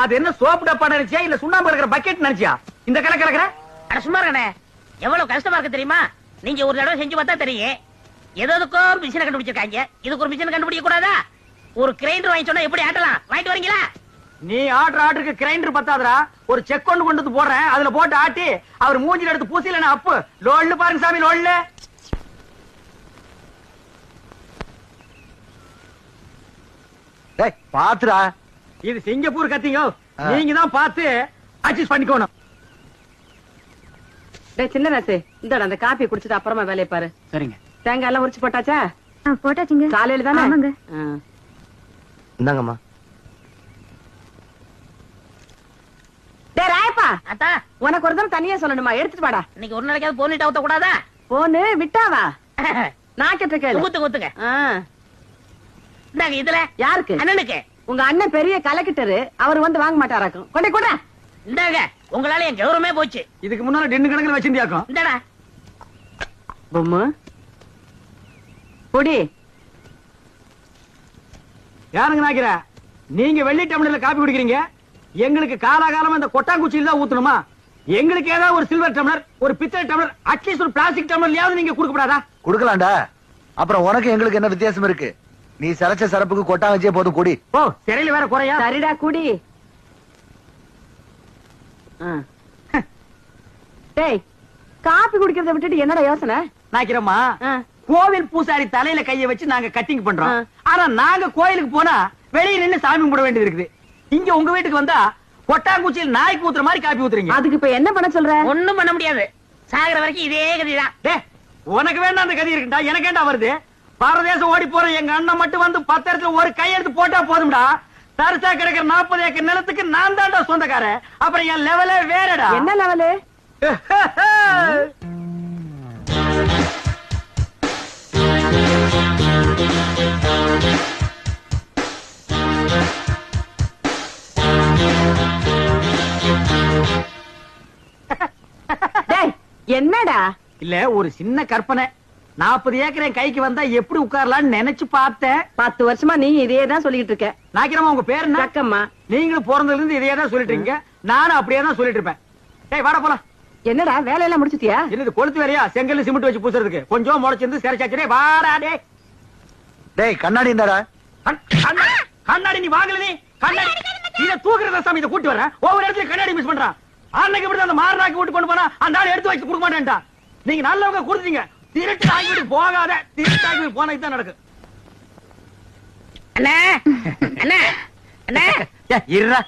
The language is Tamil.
அது என்ன சோப்பு டப்பா நினைச்சியா இல்ல சுண்ணாம்பு இருக்கிற பக்கெட் நினைச்சியா இந்த கலை கலக்கிற? சும்மா இருக்கனே, எவ்வளவு கஷ்டமா இருக்கு தெரியுமா? நீங்க ஒரு தடவை செஞ்சு பார்த்தா தெரியும். எதுக்கும் மிஷினை கண்டுபிடிச்சிருக்காங்க, இதுக்கு ஒரு மிஷினை கண்டுபிடிக்க கூடாதா? ஒரு கிரைண்டர் வாங்கி சொன்னா எப்படி ஆட்டலாம்? வாங்கிட்டு வரீங்களா? நீ ஆர்டருக்கு கிரைண்டர் பத்தாதரா, ஒரு செக் கொண்டு வந்து போடுறேன், அதுல போட்டு ஆட்டி அவர் மூஞ்சில எடுத்து பூசில அப்பு லோல்னு பாருங்க சாமி, லோல்னு. பாத்துடா, இது சிங்கப்பூர் கத்திங்க, நீங்க தான் பார்த்து அட்ஜஸ்ட் பண்ணிக்கணும். சின்ன ராசு, இந்த அந்த காப்பி குடிச்சிட்டு அப்புறமா வேலையை பாரு. சரிங்க. தேங்காய் எல்லாம் உரிச்சு போட்டாச்சா? போட்டாச்சுங்க. காலையில தானே? இந்தாங்கம்மா. ராயப்பா, அத்தா, உனக்கு ஒரு தடவை தனியா சொல்லணுமா? எடுத்துட்டு வாடா. இன்னைக்கு ஒரு நாளைக்காவது போனிட்டு ஊத்த கூடாதா? போனு விட்டாவா? நான் கேட்ட கேளு. ஊத்துங்க ஊத்துங்க. இந்தாங்க. இதுல யாருக்கு? அண்ணனுக்கு. உங்க அண்ணன் பெரிய கலக்கிட்டரு, அவர் வந்து வாங்க மாட்டாராக்கும். கொண்டே கூட. இந்தாங்க, உங்களால என் கௌரவமே போச்சு. இதுக்கு முன்னால டென்னு கணக்குல வச்சிருந்தியாக்கும். இந்தாடா பொம்மு பொடி. யாருங்க நாக்கிற? நீங்க வெள்ளி டம்ளர்ல காப்பி குடிக்கிறீங்க, எங்களுக்கு காலாகாலமா இந்த கொட்டாங்குச்சியில தான் ஊத்தணுமா? எங்களுக்கு ஏதாவது ஒரு சில்வர் டம்ளர், ஒரு பித்தளை டம்ளர், அட்லீஸ்ட் ஒரு பிளாஸ்டிக் டம்ளர்லயாவது நீங்க கொடுக்கப்படாதா? குடுக்கலாம்டா. அப்புறம் உனக்கு எங்களுக்கு என்ன வித்தியாசம் இருக்கு? நீ சரச்ச சரப்புக்கு கொட்டா வச்சே போதும், குடி. ஓ, சிறையில வேற குறையா? சரிடா, குடி. டேய், காப்பி குடிக்கிறத விட்டுட்டு என்னடா யோசனை? நாக்கிறம்மா, கோவில் பூசாரி தலையில கைய வச்சு நாங்க கட்டிங் பண்றோம். ஆனா நாங்க கோயிலுக்கு போனா வெளியே நின்னு சாமி கும்பிட வேண்டியது இருக்குது. இங்க உங்க வீட்டுக்கு வந்தா கொட்டாங்குச்சியில் நாய்க்கு ஊத்துற மாதிரி காப்பி ஊத்துறீங்க. அதுக்கு இப்ப என்ன பண்ண சொல்ற? ஒண்ணும் பண்ண முடியாது. சாகிற வரைக்கும் இதே கதிதான். உனக்கு வேண்டாம் அந்த கதி இருக்குடா, எனக்கு ஏண்டா வருது? பாரதேசம் ஓடி போற எங்க அண்ணன் மட்டும் வந்து 10 இடத்துல ஒரு கையெழுத்து போட்டா போதும்டா. தரிசா கிடைக்கிற 40 ஏக்கர் நிலத்துக்கு நான் தான்டா சொந்தக்காரன். அப்புறம் என் லெவலே வேறடா. என்ன லெவலு? என்னடா? இல்ல, ஒரு சின்ன கற்பனை. 40 ஏக்கர் என் கைக்கு வந்தா எப்படி உட்காரலாம்னு நினைச்சு பார்த்தேன். 10 வருஷமா நீ இதே தான் சொல்லிட்டு இருக்க. நாக்கிறமா, உங்க பேரு என்ன? அக்கம்மா. நீங்களும் பிறந்ததுல இருந்து இதே தான் சொல்லிட்டு இருக்கீங்க, நானும் அப்படியே தான் சொல்லிட்டு இருப்பேன். டேய், வாடா போலாம். என்னடா வேலையெல்லாம் முடிச்சிட்டியா? என்னது கொளுத்து வேறையா? செங்கல் சிமெண்ட் வச்சு பூசுறதுக்கு கொஞ்சம் முளைச்சிருந்து சரிச்சாச்சு. வாடா. டேய், கண்ணாடி இந்தாடா. கண்ணாடி நீ வாங்கல? நீ கண்ணாடி இத தூக்குறத சாமி, இத கூட்டி வரேன். ஒவ்வொரு இடத்துல கண்ணாடி மிஸ் பண்றான். அன்னைக்கு இப்படி அந்த மாரனாக்கு விட்டு கொண்டு போனா அந்த ஆள் எடுத்து வச்சு கொடுக்க மாட்டேன்டா. நீங்க நல்லவங்க கொடுத்தீங்க, திருட்டு ஆகிட்டு போகாத. திருட்டு ஆகி போனா இதுதான் நடக்கும். அண்ணா அண்ணா அண்ணா, இருடா.